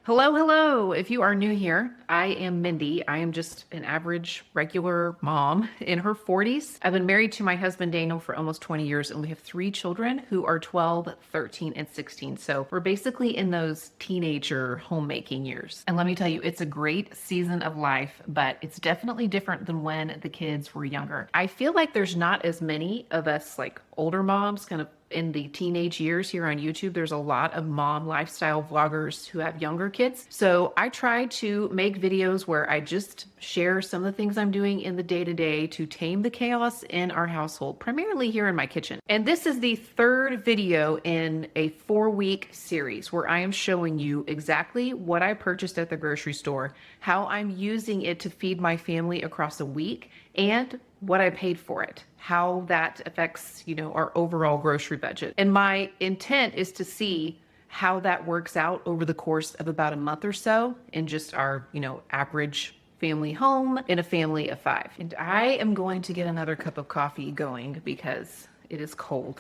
Hello, hello. If you are new here, I am Mindy. I am just an average, regular mom in her 40s. I've been married to my husband, Daniel, for almost 20 years, and we have 3 children who are 12, 13, and 16. So we're basically in those teenager homemaking years. And let me tell you, it's a great season of life, but it's definitely different than when the kids were younger. I feel like there's not as many of us like older moms kind of in the teenage years here on YouTube. There's a lot of mom lifestyle vloggers who have younger kids. So I try to make videos where I just share some of the things I'm doing in the day-to-day to tame the chaos in our household, primarily here in my kitchen. And this is the third video in a 4-week series where I am showing you exactly what I purchased at the grocery store, how I'm using it to feed my family across a week, and what I paid for it, how that affects, our overall grocery budget. And my intent is to see how that works out over the course of about a month or so in just our, average family home in a family of 5. And I am going to get another cup of coffee going because it is cold.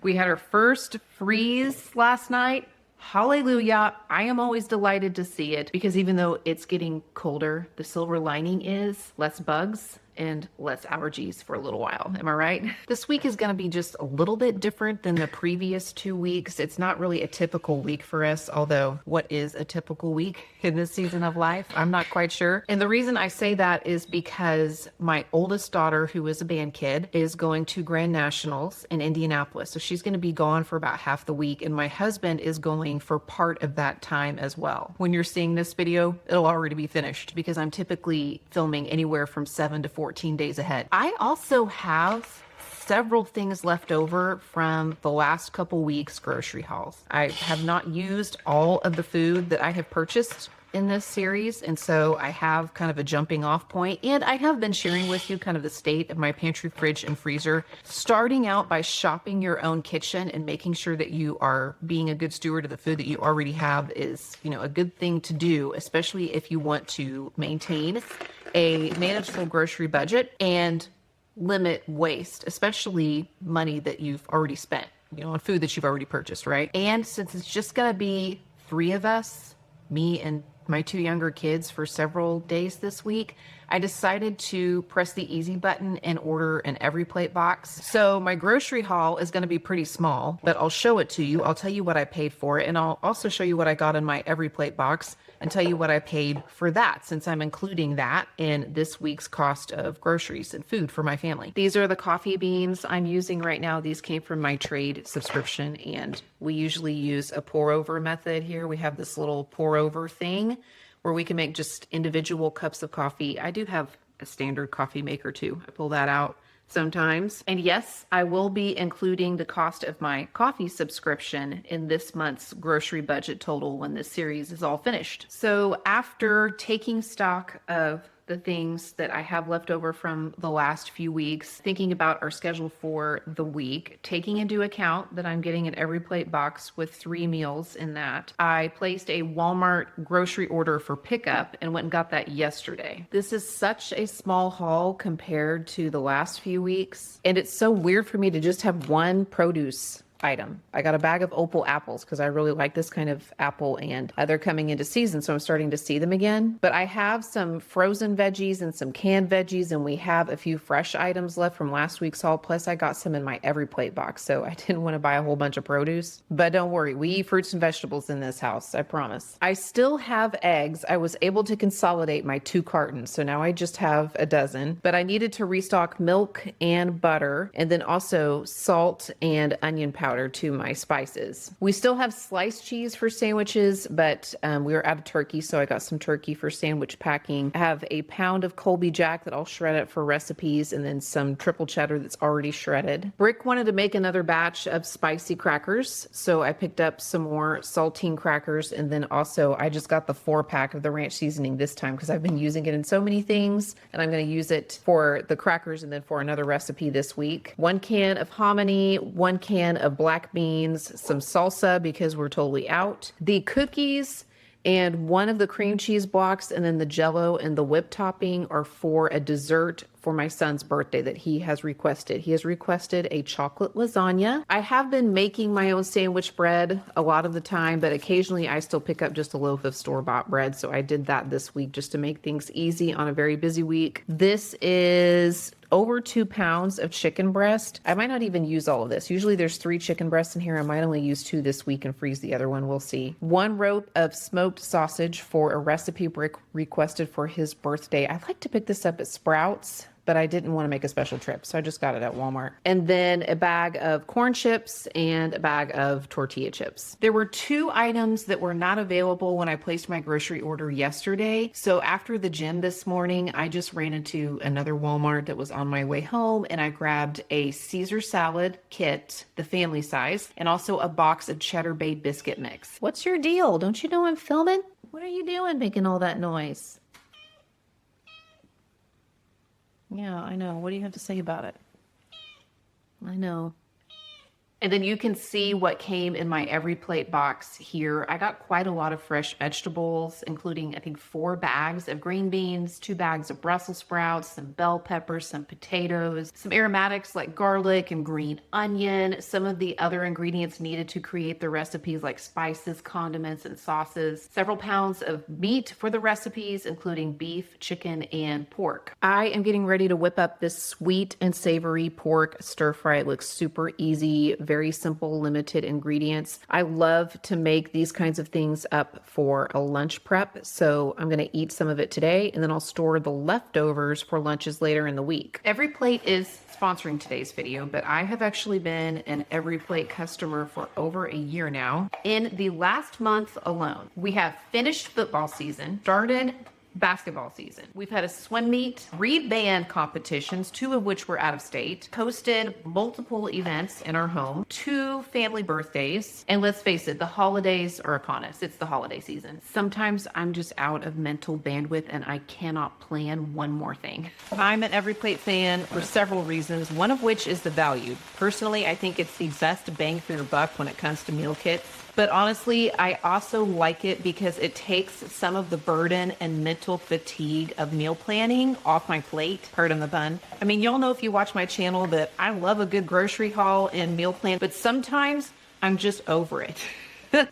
We had our first freeze last night. Hallelujah. I am always delighted to see it because even though it's getting colder, the silver lining is less bugs and less allergies for a little while. Am I right? This week is going to be just a little bit different than the previous 2 weeks. It's not really a typical week for us, although what is a typical week in this season of life? I'm not quite sure. And the reason I say that is because my oldest daughter, who is a band kid, is going to Grand Nationals in Indianapolis. So she's going to be gone for about half the week, and my husband is going for part of that time as well. When you're seeing this video, it'll already be finished because I'm typically filming anywhere from 7 to 14 days ahead. I also have several things left over from the last couple weeks grocery hauls. I have not used all of the food that I have purchased in this series, and so I have kind of a jumping off point, and I have been sharing with you kind of the state of my pantry, fridge, and freezer, starting out by shopping your own kitchen and making sure that you are being a good steward of the food that you already have is, a good thing to do, especially if you want to maintain a manageable grocery budget and limit waste, especially money that you've already spent, on food that you've already purchased, right? And since it's just gonna be 3 of us, me and my 2 younger kids for several days this week, I decided to press the easy button and order an every plate box. So my grocery haul is going to be pretty small, but I'll show it to you. I'll tell you what I paid for it, and I'll also show you what I got in my every plate box and tell you what I paid for that, since I'm including that in this week's cost of groceries and food for my family. These are the coffee beans I'm using right now. These came from my trade subscription, and we usually use a pour over method here. We have this little pour over thing where we can make just individual cups of coffee. I do have a standard coffee maker too. I pull that out sometimes. And yes, I will be including the cost of my coffee subscription in this month's grocery budget total when this series is all finished. So after taking stock of the things that I have left over from the last few weeks, thinking about our schedule for the week, taking into account that I'm getting an every plate box with 3 meals in that, I placed a Walmart grocery order for pickup and went and got that yesterday. This is such a small haul compared to the last few weeks, and it's so weird for me to just have one produce item. I got a bag of opal apples because I really like this kind of apple, and they're coming into season, so I'm starting to see them again. But I have some frozen veggies and some canned veggies, and we have a few fresh items left from last week's haul. Plus I got some in my every plate box, so I didn't want to buy a whole bunch of produce. But don't worry, we eat fruits and vegetables in this house, I promise. I still have eggs. I was able to consolidate my 2 cartons, so now I just have a dozen. But I needed to restock milk and butter, and then also salt and onion powder to my spices. We still have sliced cheese for sandwiches, but we were out of turkey, so I got some turkey for sandwich packing. I have a pound of Colby Jack that I'll shred up for recipes, and then some triple cheddar that's already shredded. Brick wanted to make another batch of spicy crackers, so I picked up some more saltine crackers, and then also I just got the 4-pack of the ranch seasoning this time because I've been using it in so many things, and I'm going to use it for the crackers and then for another recipe this week. 1 can of hominy, 1 can of black beans, some salsa because we're totally out, the cookies, and 1 of the cream cheese blocks, and then the Jell-O and the whipped topping are for a dessert for my son's birthday that he has requested. He has requested a chocolate lasagna. I have been making my own sandwich bread a lot of the time, but occasionally I still pick up just a loaf of store-bought bread. So I did that this week just to make things easy on a very busy week. This is over 2 pounds of chicken breast. I might not even use all of this. Usually there's 3 chicken breasts in here. I might only use 2 this week and freeze the other one. We'll see. 1 rope of smoked sausage for a recipe Rick requested for his birthday. I like to pick this up at Sprouts, but I didn't want to make a special trip, so I just got it at Walmart. And then a bag of corn chips and a bag of tortilla chips. There were 2 items that were not available when I placed my grocery order yesterday. So after the gym this morning, I just ran into another Walmart that was on my way home, and I grabbed a Caesar salad kit, the family size, and also a box of Cheddar Bay biscuit mix. What's your deal? Don't you know I'm filming? What are you doing making all that noise? Yeah, I know. What do you have to say about it? I know. And then you can see what came in my every plate box here. I got quite a lot of fresh vegetables, including I think 4 bags of green beans, 2 bags of Brussels sprouts, some bell peppers, some potatoes, some aromatics like garlic and green onion, some of the other ingredients needed to create the recipes like spices, condiments, and sauces, several pounds of meat for the recipes, including beef, chicken, and pork. I am getting ready to whip up this sweet and savory pork stir fry. It looks super easy, very simple, limited ingredients. I love to make these kinds of things up for a lunch prep. So I'm going to eat some of it today, and then I'll store the leftovers for lunches later in the week. Every Plate is sponsoring today's video, but I have actually been an Every Plate customer for over a year now. In the last month alone, we have finished football season, started basketball season. We've had a swim meet, 3 band competitions, 2 of which were out of state, hosted multiple events in our home, 2 family birthdays, and let's face it, the holidays are upon us. It's the holiday season. Sometimes I'm just out of mental bandwidth and I cannot plan one more thing. I'm an Every Plate fan for several reasons, one of which is the value. Personally, I think it's the best bang for your buck when it comes to meal kits. But honestly, I also like it because it takes some of the burden and mental fatigue of meal planning off my plate. Pardon the pun. I mean, y'all know if you watch my channel that I love a good grocery haul and meal plan, but sometimes I'm just over it.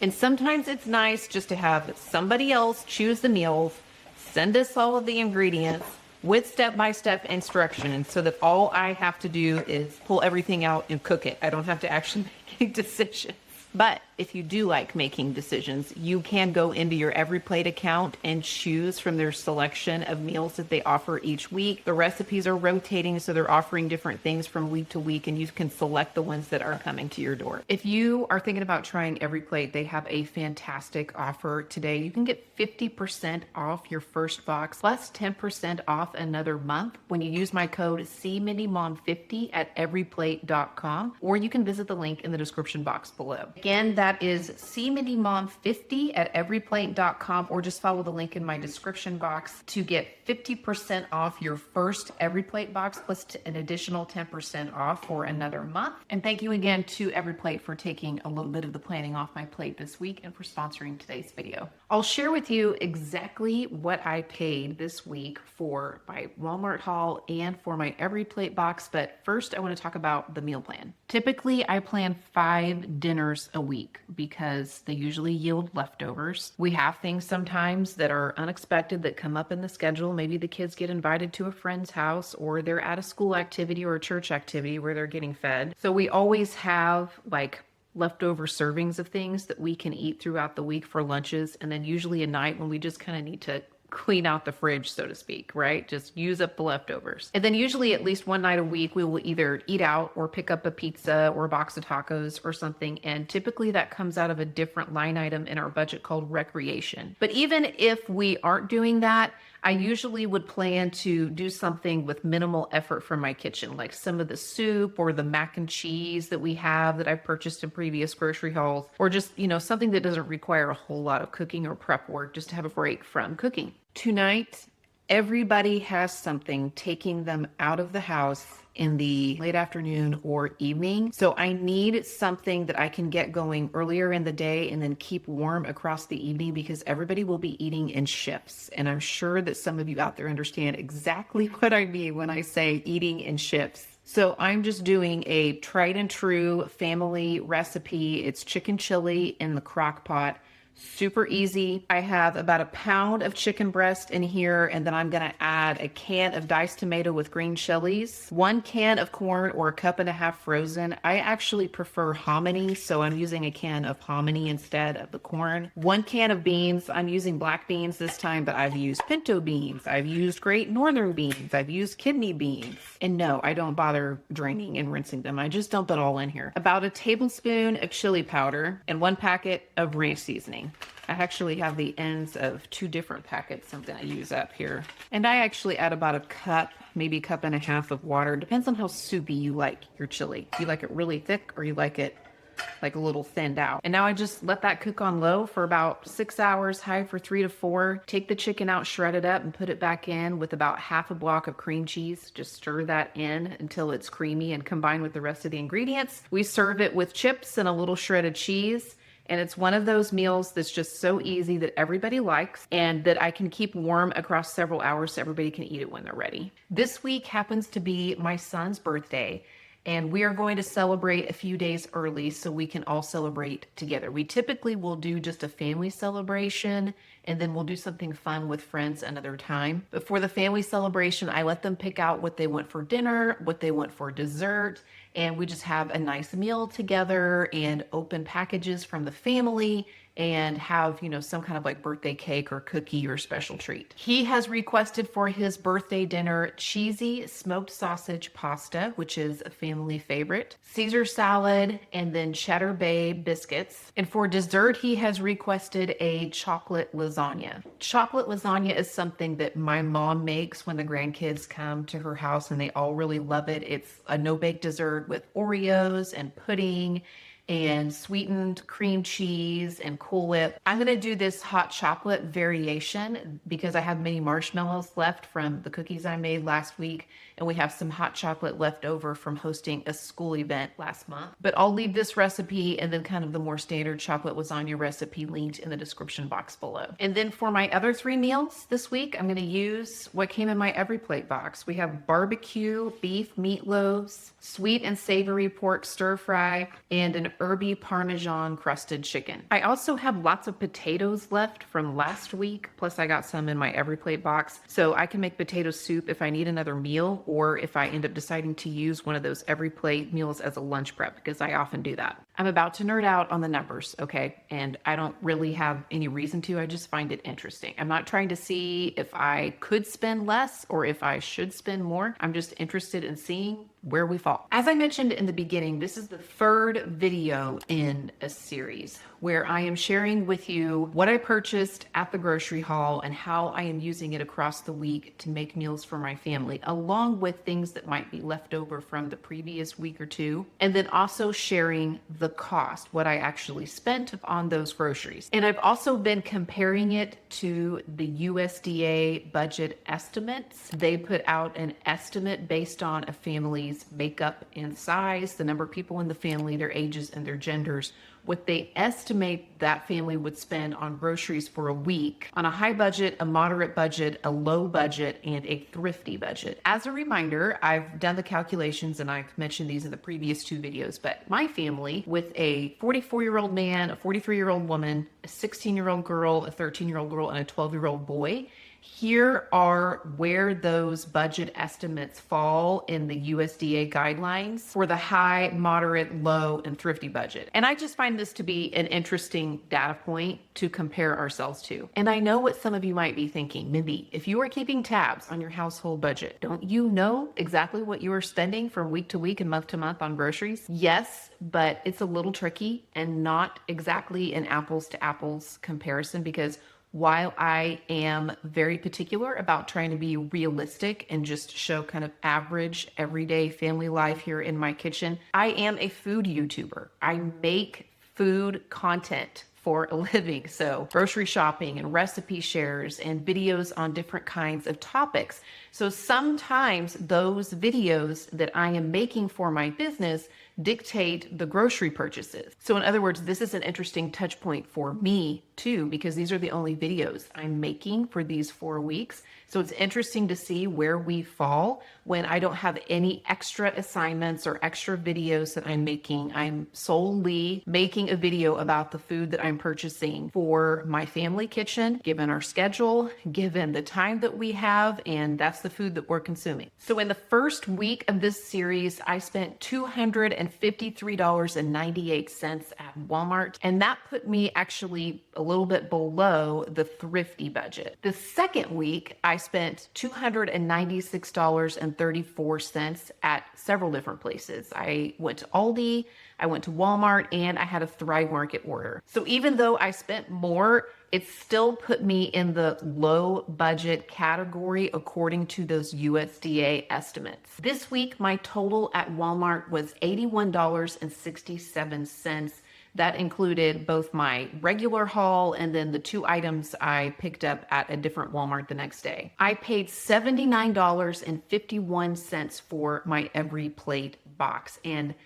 And sometimes it's nice just to have somebody else choose the meals, send us all of the ingredients with step-by-step instructions so that all I have to do is pull everything out and cook it. I don't have to actually make a decision. But if you do like making decisions, you can go into your Every Plate account and choose from their selection of meals that they offer each week. The recipes are rotating, so they're offering different things from week to week, and you can select the ones that are coming to your door. If you are thinking about trying Every Plate, they have a fantastic offer today. You can get 50% off your first box plus 10% off another month when you use my code CMindyMom50 at everyplate.com, or you can visit the link in the description box below. Again, that is CMindyMom50 at everyplate.com, or just follow the link in my description box to get 50% off your first Every Plate box plus an additional 10% off for another month. And thank you again to Every Plate for taking a little bit of the planning off my plate this week and for sponsoring today's video. I'll share with you exactly what I paid this week for my Walmart haul and for my Every Plate box, but first I want to talk about the meal plan. Typically, I plan 5 dinners a week because they usually yield leftovers. We have things sometimes that are unexpected that come up in the schedule. Maybe the kids get invited to a friend's house, or they're at a school activity or a church activity where they're getting fed. So we always have like leftover servings of things that we can eat throughout the week for lunches, and then usually a night when we just kind of need to clean out the fridge, so to speak, right? Just use up the leftovers. And then usually at least one night a week, we will either eat out or pick up a pizza or a box of tacos or something. And typically that comes out of a different line item in our budget called recreation. But even if we aren't doing that, I usually would plan to do something with minimal effort from my kitchen, like some of the soup or the mac and cheese that we have that I've purchased in previous grocery hauls, or just, something that doesn't require a whole lot of cooking or prep work, just to have a break from cooking. Tonight, everybody has something taking them out of the house in the late afternoon or evening. So I need something that I can get going earlier in the day and then keep warm across the evening, because everybody will be eating in shifts. And I'm sure that some of you out there understand exactly what I mean when I say eating in shifts. So I'm just doing a tried and true family recipe. It's chicken chili in the crock pot. Super easy. I have about a pound of chicken breast in here, and then I'm going to add a can of diced tomato with green chilies, 1 can of corn or a cup and a half frozen. I actually prefer hominy, so I'm using a can of hominy instead of the corn. 1 can of beans. I'm using black beans this time, but I've used pinto beans. I've used great northern beans. I've used kidney beans. And no, I don't bother draining and rinsing them. I just dump it all in here. About a tablespoon of chili powder and 1 packet of ranch seasoning. I actually have the ends of 2 different packets I'm going to use up here. And I actually add about a cup, maybe a cup and a half of water. Depends on how soupy you like your chili. Do you like it really thick or you like it like a little thinned out? And now I just let that cook on low for about 6 hours, high for 3 to 4. Take the chicken out, shred it up, and put it back in with about half a block of cream cheese. Just stir that in until it's creamy and combine with the rest of the ingredients. We serve it with chips and a little shredded cheese. And it's one of those meals that's just so easy that everybody likes and that I can keep warm across several hours so everybody can eat it when they're ready. This week happens to be my son's birthday, and we are going to celebrate a few days early so we can all celebrate together. We typically will do just a family celebration, and then we'll do something fun with friends another time. But for the family celebration, I let them pick out what they want for dinner, what they want for dessert, and we just have a nice meal together and open packages from the family and have, some kind of like birthday cake or cookie or special treat. He has requested for his birthday dinner cheesy smoked sausage pasta, which is a family favorite, Caesar salad, and then cheddar bay biscuits. And for dessert, he has requested a chocolate lasagna. Chocolate lasagna is something that my mom makes when the grandkids come to her house, and they all really love it. It's a no-bake dessert with Oreos and pudding and sweetened cream cheese and Cool Whip. I'm going to do this hot chocolate variation because I have mini marshmallows left from the cookies I made last week, and we have some hot chocolate left over from hosting a school event last month. But I'll leave this recipe and then kind of the more standard chocolate lasagna recipe linked in the description box below. And then for my other 3 meals this week, I'm going to use what came in my Every Plate box. We have barbecue beef meatloaves, sweet and savory pork stir fry, and an herby Parmesan crusted chicken. I also have lots of potatoes left from last week, plus I got some in my Every Plate box, so I can make potato soup if I need another meal, or if I end up deciding to use one of those Every Plate meals as a lunch prep, because I often do that. I'm about to nerd out on the numbers, okay? And I don't really have any reason to, I just find it interesting. I'm not trying to see if I could spend less or if I should spend more. I'm just interested in seeing where we fall. As I mentioned in the beginning, this is the 3rd video in a series where I am sharing with you what I purchased at the grocery haul and how I am using it across the week to make meals for my family, along with things that might be left over from the previous week or 2, and then also sharing the cost, what I actually spent on those groceries. And I've also been comparing it to the USDA budget estimates. They put out an estimate based on a family's makeup and size, the number of people in the family, their ages, and their genders, what they estimate that family would spend on groceries for a week on a high budget, a moderate budget, a low budget, and a thrifty budget. As a reminder, I've done the calculations and I've mentioned these in the previous 2 videos, but my family with a 44-year-old man, a 43-year-old woman, a 16-year-old girl, a 13-year-old girl, and a 12-year-old boy, here are where those budget estimates fall in the USDA guidelines for the high, moderate, low, and thrifty budget. And I just find this to be an interesting data point to compare ourselves to. And I know what some of you might be thinking, Mindy, if you are keeping tabs on your household budget, don't you know exactly what you are spending from week to week and month to month on groceries? Yes, but it's a little tricky and not exactly an apples to apples comparison, because while I am very particular about trying to be realistic and just show kind of average everyday family life here in my kitchen, I am a food YouTuber. I make food content for a living. So grocery shopping and recipe shares and videos on different kinds of topics. So sometimes those videos that I am making for my business dictate the grocery purchases. So in other words, this is an interesting touch point for me too, because these are the only videos I'm making for these 4 weeks. So it's interesting to see where we fall when I don't have any extra assignments or extra videos that I'm making. I'm solely making a video about the food that I'm purchasing for my family kitchen, given our schedule, given the time that we have, and that's the food that we're consuming. So in the first week of this series, I spent $253.98 at Walmart, and that put me actually a little bit below the thrifty budget. The second week, I spent $296.34 at several different places. I went to Aldi, I went to Walmart, and I had a Thrive Market order. So even though I spent more, it still put me in the low budget category according to those USDA estimates. This week, my total at Walmart was $81.67. That included both my regular haul and then the 2 items I picked up at a different Walmart the next day. I paid $79.51 for my Every Plate box, and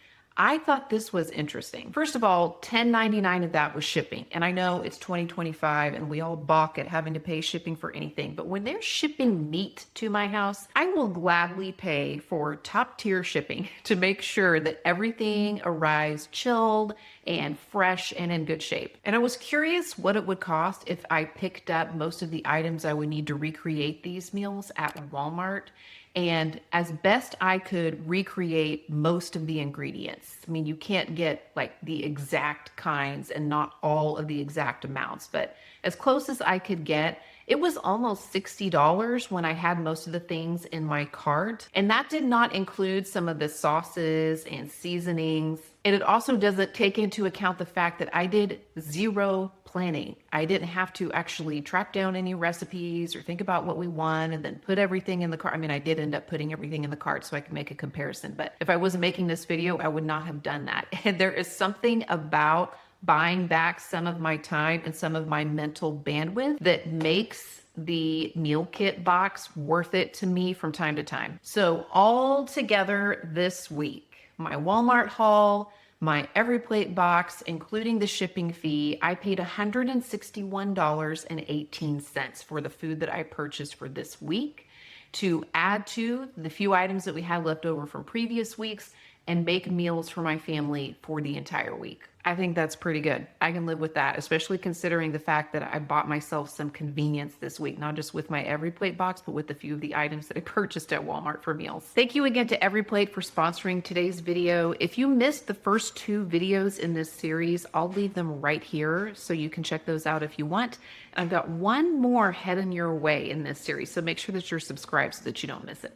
I thought this was interesting. First of all, $10.99 of that was shipping. And I know it's 2025 and we all balk at having to pay shipping for anything. But when they're shipping meat to my house, I will gladly pay for top tier shipping to make sure that everything arrives chilled and fresh and in good shape. And I was curious what it would cost if I picked up most of the items I would need to recreate these meals at Walmart. And as best I could recreate most of the ingredients. I mean, you can't get like the exact kinds and not all of the exact amounts, but as close as I could get, it was almost $60 when I had most of the things in my cart. And that did not include some of the sauces and seasonings. And it also doesn't take into account the fact that I did zero planning. I didn't have to actually track down any recipes or think about what we want and then put everything in the cart. I mean, I did end up putting everything in the cart so I could make a comparison. But if I wasn't making this video, I would not have done that. And there is something about buying back some of my time and some of my mental bandwidth that makes the meal kit box worth it to me from time to time. So all together this week, my Walmart haul, my Every Plate box, including the shipping fee, I paid $161.18 for the food that I purchased for this week to add to the few items that we had left over from previous weeks and make meals for my family for the entire week. I think that's pretty good. I can live with that, especially considering the fact that I bought myself some convenience this week, not just with my Every Plate box, but with a few of the items that I purchased at Walmart for meals. Thank you again to Every Plate for sponsoring today's video. If you missed the first 2 videos in this series, I'll leave them right here so you can check those out if you want. And I've got one more heading your way in this series, so make sure that you're subscribed so that you don't miss it.